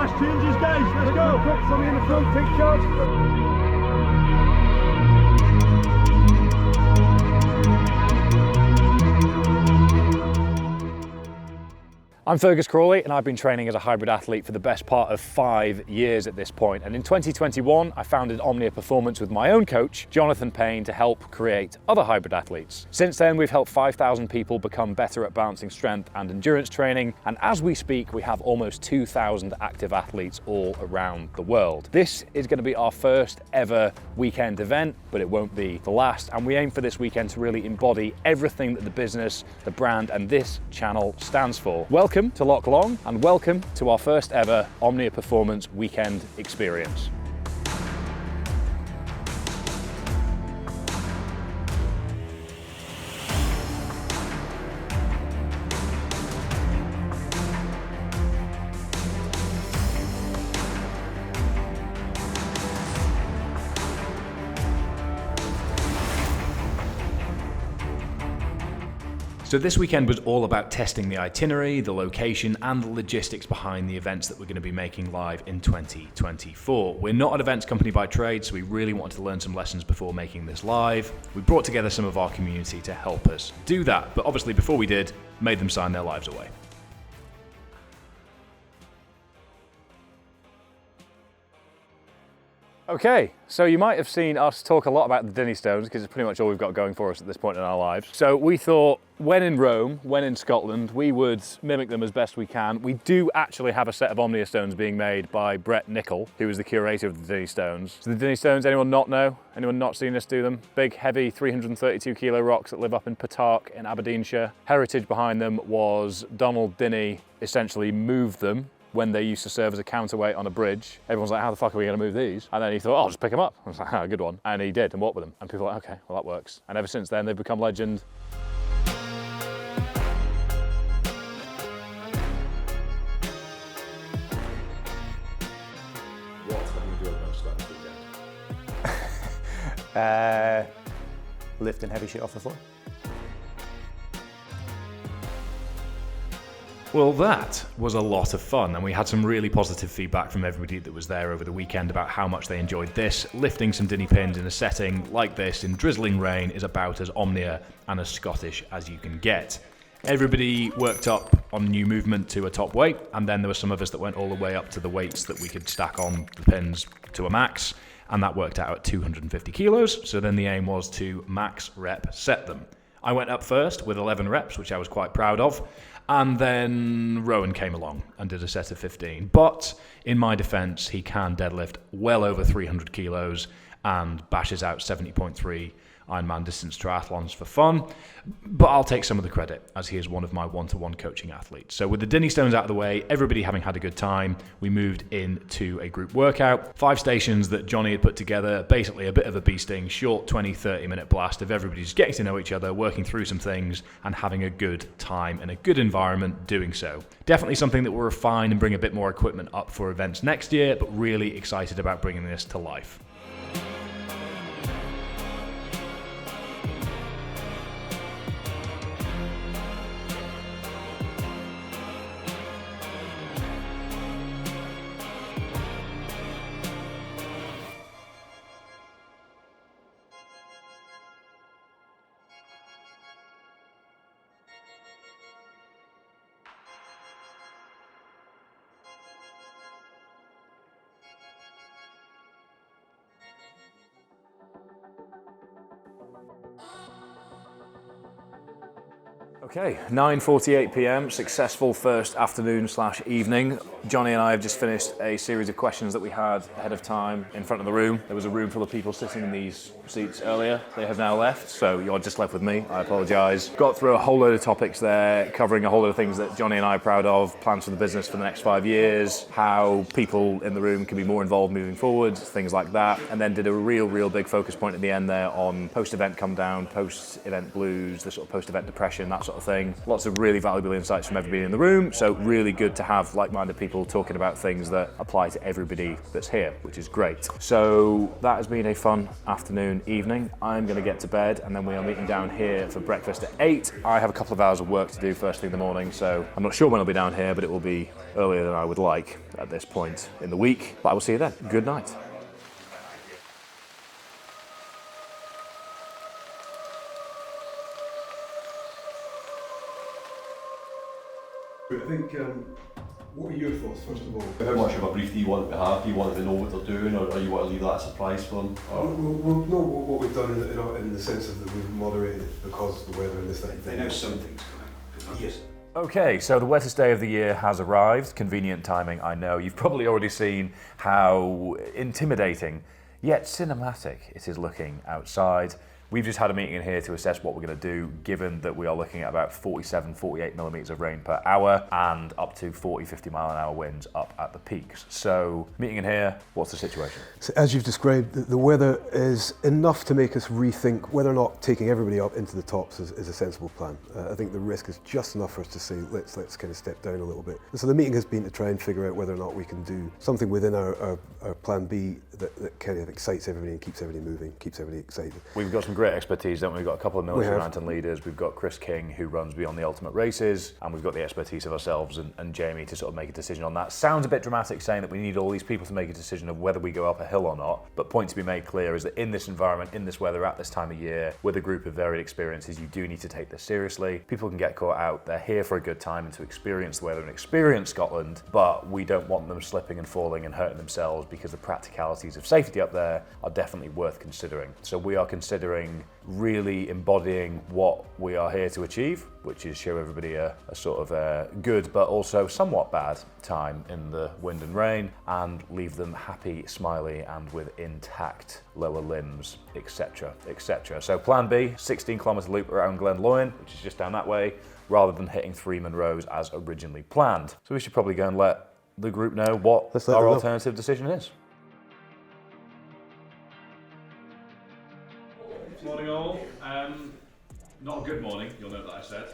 fast changes, guys. Let's go. Quick, somebody in the front, take charge. I'm Fergus Crawley and I've been training as a hybrid athlete for the best part of 5 years at this point. And in 2021, I founded Omnia Performance with my own coach, Jonathan Payne, to help create other hybrid athletes. Since then, we've helped 5,000 people become better at balancing strength and endurance training. And as we speak, we have almost 2,000 active athletes all around the world. This is going to be our first ever weekend event, but it won't be the last. And we aim for this weekend to really embody everything that the business, the brand, and this channel stands for. Welcome to Loch Long and welcome to our first ever Omnia Performance weekend experience. So this weekend was all about testing the itinerary, the location, and the logistics behind the events that we're going to be making live in 2024. We're not an events company by trade, so we really wanted to learn some lessons before making this live. We brought together some of our community to help us do that, but obviously before we did, made them sign their lives away. Okay, so you might have seen us talk a lot about the Denny stones because it's pretty much all we've got going for us at this point in our lives. So we thought when in Rome, when in Scotland, we would mimic them as best we can. We do actually have a set of Omnia stones being made by Brett Nicol, who is the curator of the Denny stones. So the Denny stones, anyone not know? Anyone not seen us do them? Big, heavy 332 kilo rocks that live up in Petark in Aberdeenshire. Heritage behind them was Donald Denny essentially moved them when they used to serve as a counterweight on a bridge. Everyone's like, how the fuck are we gonna move these? And then he thought, oh, I'll just pick them up. I was like, ah, good one. And he did and walked with them. And people were like, okay, well that works. And ever since then, they've become legend. What have you enjoyed most about this weekend? Lifting heavy shit off the floor. Well, that was a lot of fun, and we had some really positive feedback from everybody that was there over the weekend about how much they enjoyed this. Lifting some Denny pins in a setting like this in drizzling rain is about as Omnia and as Scottish as you can get. Everybody worked up on new movement to a top weight, and then there were some of us that went all the way up to the weights that we could stack on the pins to a max, and that worked out at 250 kilos. So then the aim was to max rep set them. I went up first with 11 reps, which I was quite proud of. And then Rowan came along and did a set of 15. But in my defense, he can deadlift well over 300 kilos and bashes out 70.3 Ironman distance triathlons for fun. But I'll take some of the credit as he is one of my one-to-one coaching athletes. So with the Denny stones out of the way, everybody having had a good time, we moved into a group workout. 5 stations that Johnny had put together, basically a bit of a beasting, short 20-30 minute blast of everybody just getting to know each other, working through some things and having a good time in a good environment doing so. Definitely something that will refine and bring a bit more equipment up for events next year, but really excited about bringing this to life. Okay, 9:48 p.m, successful first afternoon/evening. Johnny and I have just finished a series of questions that we had ahead of time in front of the room. There was a room full of people sitting in these seats earlier. They have now left, so you're just left with me. I apologise. Got through a whole load of topics there, covering a whole load of things that Johnny and I are proud of, plans for the business for the next 5 years, how people in the room can be more involved moving forward, things like that. And then did a real big focus point at the end there on post-event come down, post-event blues, the sort of post-event depression, that sort of thing. Lots of really valuable insights from everybody in the room, so really good to have like-minded people people talking about things that apply to everybody that's here, which is great. So that has been a fun afternoon, evening. I'm going to get to bed, and then we are meeting down here for breakfast at 8. I have a couple of hours of work to do first thing in the morning, so I'm not sure when I'll be down here, but it will be earlier than I would like at this point in the week. But I will see you then. Good night. I think, what are your thoughts, first of all? How much of a brief do you want to have? Do you want to know what they're doing, or you want to leave that a surprise for them? We'll know what we've done in the sense of that we've moderated it because of the weather and this, that, and They know something's coming. Yes. Okay, so the wettest day of the year has arrived. Convenient timing, I know. You've probably already seen how intimidating yet cinematic it is looking outside. We've just had a meeting in here to assess what we're going to do, given that we are looking at about 47, 48 millimetres of rain per hour and up to 40, 50 mile an hour winds up at the peaks. So, meeting in here, what's the situation? So as you've described, the weather is enough to make us rethink whether or not taking everybody up into the tops is a sensible plan. I think the risk is just enough for us to say, let's kind of step down a little bit. And so the meeting has been to try and figure out whether or not we can do something within our plan B that kind of excites everybody and keeps everybody moving, keeps everybody excited. We've got some great expertise, don't we? We've got a couple of military mountain leaders. We've got Chris King, who runs Beyond the Ultimate Races, and we've got the expertise of ourselves and Jamie to sort of make a decision on that. Sounds a bit dramatic saying that we need all these people to make a decision of whether we go up a hill or not, but point to be made clear is that in this environment, in this weather, at this time of year, with a group of varied experiences, you do need to take this seriously. People can get caught out. They're here for a good time and to experience the weather and experience Scotland, but we don't want them slipping and falling and hurting themselves, because the practicalities of safety up there are definitely worth considering. So we are considering really embodying what we are here to achieve, which is show everybody a sort of a good but also somewhat bad time in the wind and rain, and leave them happy, smiley, and with intact lower limbs, etc, etc. So plan B, 16-kilometre loop around Glen Loy, which is just down that way, rather than hitting 3 Munros as originally planned. So we should probably go and let the group know what our alternative decision is. Morning all. Not a good morning, you'll know that I said.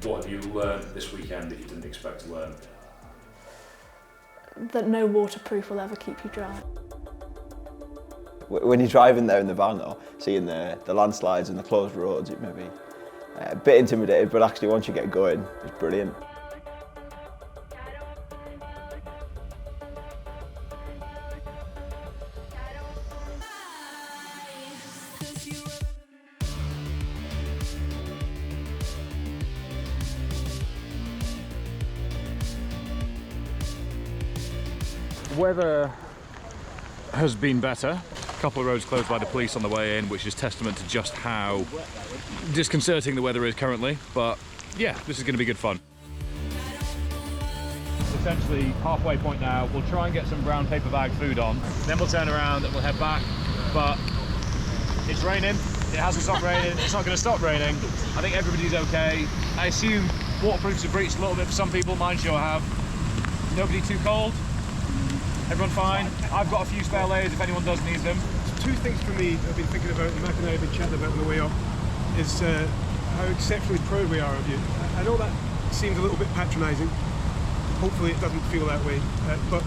What have you learned this weekend that you didn't expect to learn? That no waterproof will ever keep you dry. When you're driving there in the van though, seeing the landslides and the closed roads, it may be a bit intimidated, but actually once you get going, it's brilliant. Weather has been better. A couple of roads closed by the police on the way in, which is testament to just how disconcerting the weather is currently. But yeah, this is going to be good fun. Essentially halfway point now. We'll try and get some brown paper bag food on, then we'll turn around and we'll head back. But it's raining. It hasn't stopped raining. It's not going to stop raining. I think everybody's okay. I assume waterproofs are breached a little bit for some people. Mine sure have. Nobody too cold. Everyone fine? I've got a few spare layers if anyone does need them. Two things for me I've been thinking about, and Mac and I have been chatting about on the way up, is how exceptionally proud we are of you. I know that seems a little bit patronising. Hopefully it doesn't feel that way. But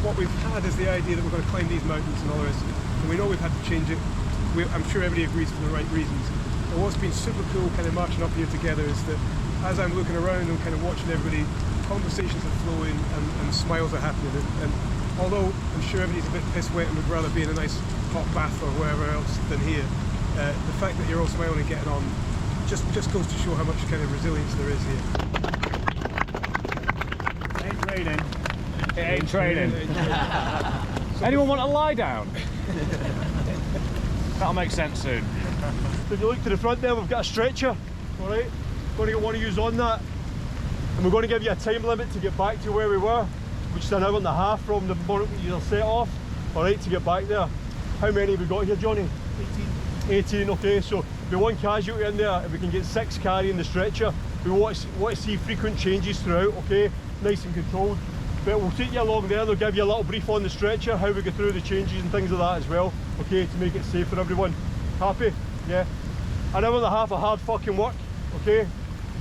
what we've had is the idea that we're going to climb these mountains and all the rest of it. And we know we've had to change it. I'm sure everybody agrees for the right reasons. And what's been super cool kind of marching up here together is that as I'm looking around and kind of watching everybody, conversations are flowing and smiles are happening. And although I'm sure everybody's a bit piss wet and would rather be in a nice hot bath or wherever else than here, the fact that you're all smiling and getting on just goes to show how much kind of resilience there is here. Ain't raining. It ain't training. Anyone want to lie down? That'll make sense soon. If you look to the front there, we've got a stretcher, alright? Going to get one of you on that, and we're going to give you a time limit to get back to where we were. which is an hour and a half from the moment you set off, all right, to get back there. How many have we got here, Johnny? 18, okay, so we one casualty in there, if we can get 6 carrying the stretcher. We want to see frequent changes throughout, okay, nice and controlled. But we'll take you along there, they'll give you a little brief on the stretcher, how we go through the changes and things like that as well, okay, to make it safe for everyone. Happy? Yeah. An hour and a half of hard fucking work, okay?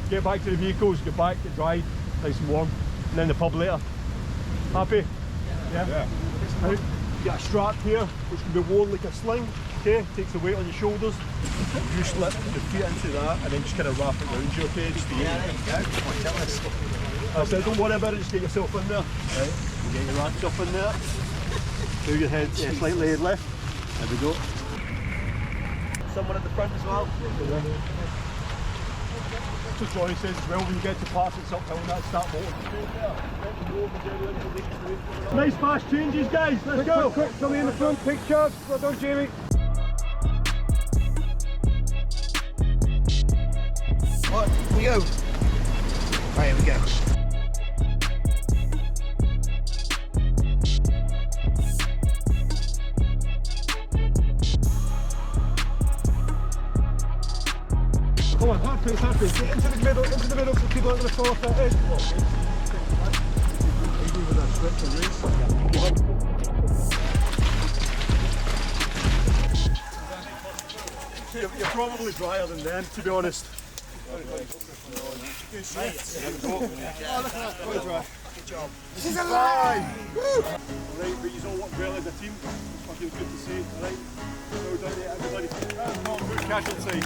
Get back to the vehicles, get back, get dried, nice and warm, and then the pub later. Happy? Yeah. Right. You get a strap here, which can be worn like a sling, okay? Takes the weight on your shoulders. You slip your feet into that and then just kind of wrap it around you, okay? Just I said, don't worry about it, just get yourself in there. Right, you get your racks up in there. Move your head slightly left. There we go. Someone at the front as well. So Johnny says as well, when you get to pass it's uphill and that's start motoring. Nice fast changes, guys, let's go! Quick, somebody in the front, take charge. Well done, Jamie. Right, here we go. Right, here we go. Come on, happy. Get into the middle so people aren't going to fall off that edge. You're probably drier than them, to be honest. This is alive! Right, but you all work well as a team. It's fucking good to see, right? Well done to everybody. Not good casualty.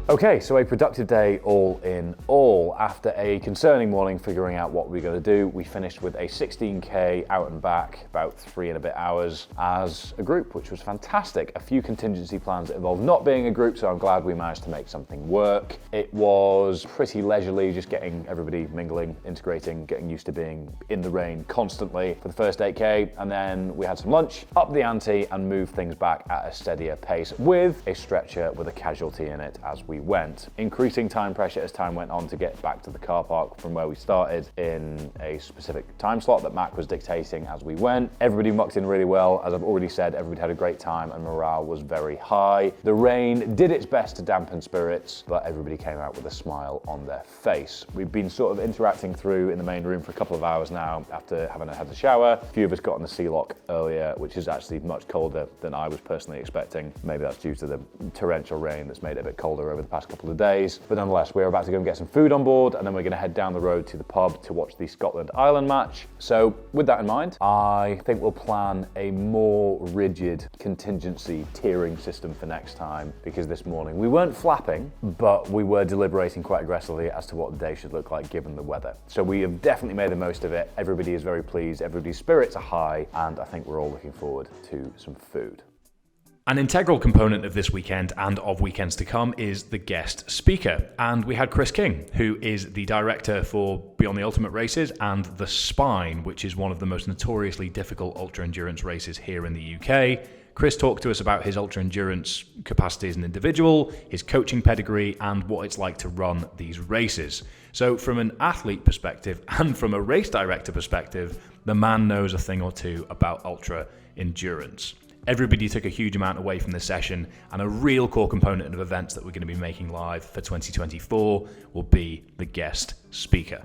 Okay, so a productive day all in all. After a concerning morning figuring out what we're going to do, we finished with a 16k out and back, about 3 and a bit hours as a group, which was fantastic. A few contingency plans that involved not being a group, so I'm glad we managed to make something work. It was pretty leisurely, just getting everybody mingling, integrating, getting used to being in the rain constantly for the first 8k, and then we had some lunch, up the ante and moved things back at a steadier pace with a stretcher with a casualty in it as we went, increasing time pressure as time went on to get back to the car park from where we started in a specific time slot that Mac was dictating as we went. Everybody mucked in really well. As I've already said, everybody had a great time and morale was very high. The rain did its best to dampen spirits, but everybody came out with a smile on their face. We've been sort of interacting through in the main room for a couple of hours now after having had the shower. A few of us got on the sea lock earlier, which is actually much colder than I was personally expecting. Maybe that's due to the torrential rain that's made it a bit colder over the past couple of days. But nonetheless, we're about to go and get some food on board, and then we're going to head down the road to the pub to watch the Scotland-Ireland match. So with that in mind, I think we'll plan a more rigid contingency tiering system for next time, because this morning we weren't flapping, but we were deliberating quite aggressively as to what the day should look like given the weather. So we have definitely made the most of it. Everybody is very pleased, everybody's spirits are high, and I think we're all looking forward to some food. An integral component of this weekend and of weekends to come is the guest speaker. And we had Chris King, who is the director for Beyond the Ultimate races and The Spine, which is one of the most notoriously difficult ultra-endurance races here in the UK. Chris talked to us about his ultra-endurance capacity as an individual, his coaching pedigree, and what it's like to run these races. So from an athlete perspective and from a race director perspective, the man knows a thing or two about ultra-endurance. Everybody took a huge amount away from this session, and a real core component of events that we're going to be making live for 2024 will be the guest speaker.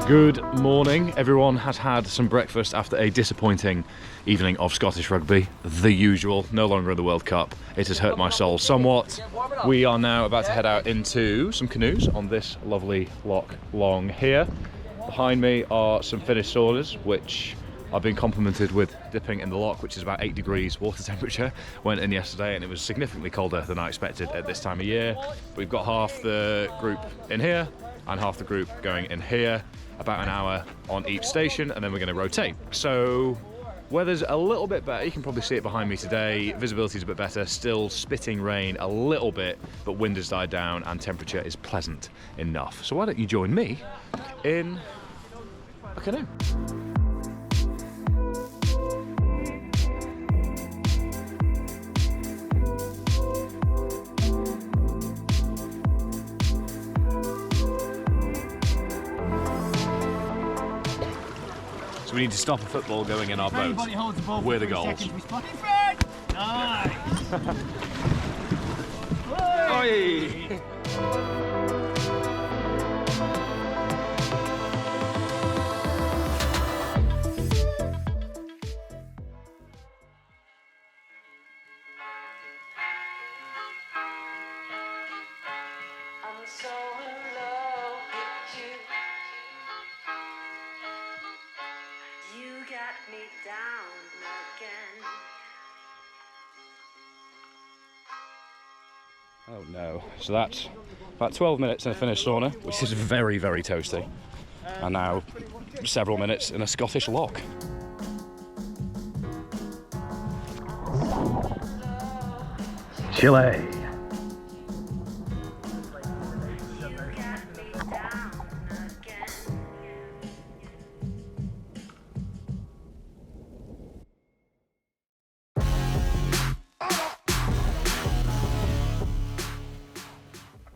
Good morning. Everyone has had some breakfast after a disappointing evening of Scottish rugby. The usual, no longer in the World Cup. It has hurt my soul somewhat. We are now about to head out into some canoes on this lovely loch long here. Behind me are some finished sailors, which I've been complimented with dipping in the lock, which is about 8 degrees water temperature. Went in yesterday and it was significantly colder than I expected at this time of year. We've got half the group in here and half the group going in here, about an hour on each station, and then we're going to rotate. So weather's a little bit better. You can probably see it behind me today. Visibility's a bit better, still spitting rain a little bit, but wind has died down and temperature is pleasant enough. So why don't you join me in a canoe? So we need to stop a football going in our boat. We're the goals. Nice. Oi! I'm so in love with you. You got me down again. Oh no. So that's about 12 minutes in a Finnish sauna, which is very, very toasty. And now several minutes in a Scottish loch. Chile.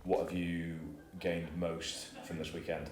What have you gained most from this weekend?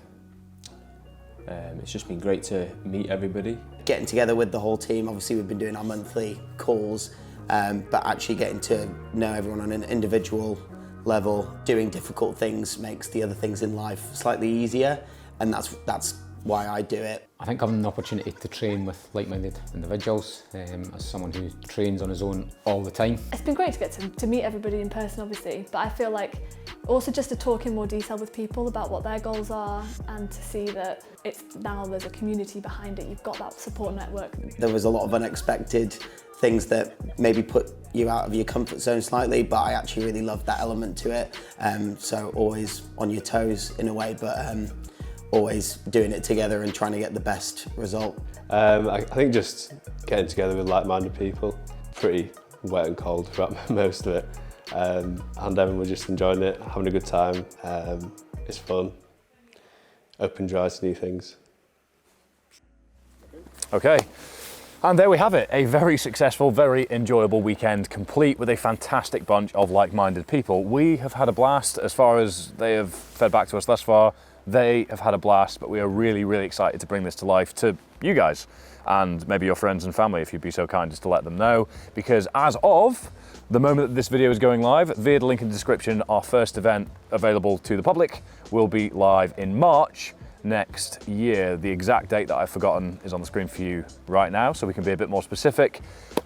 It's just been great to meet everybody. Getting together with the whole team, obviously we've been doing our monthly calls, but actually getting to know everyone on an individual level, doing difficult things makes the other things in life slightly easier, and that's why I do it. I think having an opportunity to train with like-minded individuals, as someone who trains on his own all the time. It's been great to get to meet everybody in person, obviously, but I feel like also just to talk in more detail with people about what their goals are and to see that there's a community behind it. You've got that support network. There was a lot of unexpected things that maybe put you out of your comfort zone slightly, but I actually really loved that element to it. So always on your toes in a way, but always doing it together and trying to get the best result. I think just getting together with like-minded people, pretty wet and cold throughout most of it, and everyone was just enjoying it, having a good time. It's fun, open your eyes to new things. Okay, and there we have it, a very successful, very enjoyable weekend, complete with a fantastic bunch of like-minded people. We have had a blast as far as they have fed back to us thus far. They have had a blast, but we are really, really excited to bring this to life to you guys and maybe your friends and family if you'd be so kind just to let them know, because as of the moment that this video is going live, via the link in the description, our first event available to the public will be live in March next year. The exact date that I've forgotten is on the screen for you right now, so we can be a bit more specific.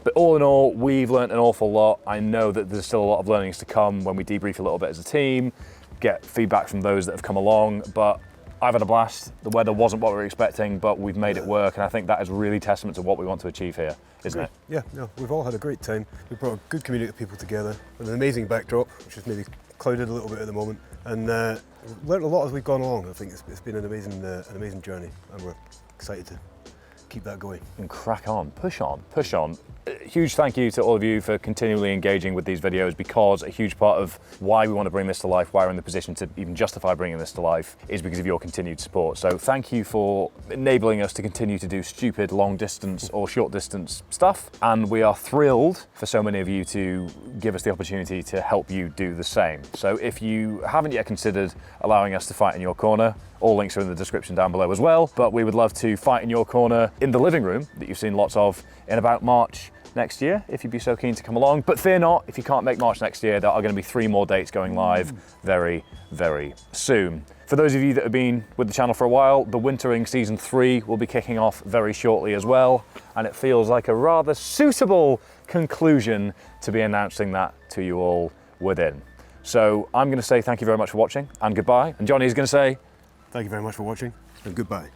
But all in all, we've learned an awful lot. I know that there's still a lot of learnings to come when we debrief a little bit as a team, get feedback from those that have come along, but I've had a blast. The weather wasn't what we were expecting, but we've made it work, and I think that is really testament to what we want to achieve here, isn't it? Yeah, no, we've all had a great time. We've brought a good community of people together with an amazing backdrop, which is maybe clouded a little bit at the moment, and we've learned a lot as we've gone along. I think it's been an amazing journey, and we're excited to keep that going. And crack on, push on, push on. Huge thank you to all of you for continually engaging with these videos, because a huge part of why we want to bring this to life, why we're in the position to even justify bringing this to life, is because of your continued support. So thank you for enabling us to continue to do stupid long distance or short distance stuff. And we are thrilled for so many of you to give us the opportunity to help you do the same. So if you haven't yet considered allowing us to fight in your corner, all links are in the description down below as well. But we would love to fight in your corner in the living room that you've seen lots of in about March next year, if you'd be so keen to come along. But fear not, if you can't make March next year, there are going to be 3 more dates going live very, very soon. For those of you that have been with the channel for a while, the Wintering Season 3 will be kicking off very shortly as well, and it feels like a rather suitable conclusion to be announcing that to you all within. So I'm going to say thank you very much for watching, and goodbye, and Johnny is going to say thank you very much for watching, and goodbye.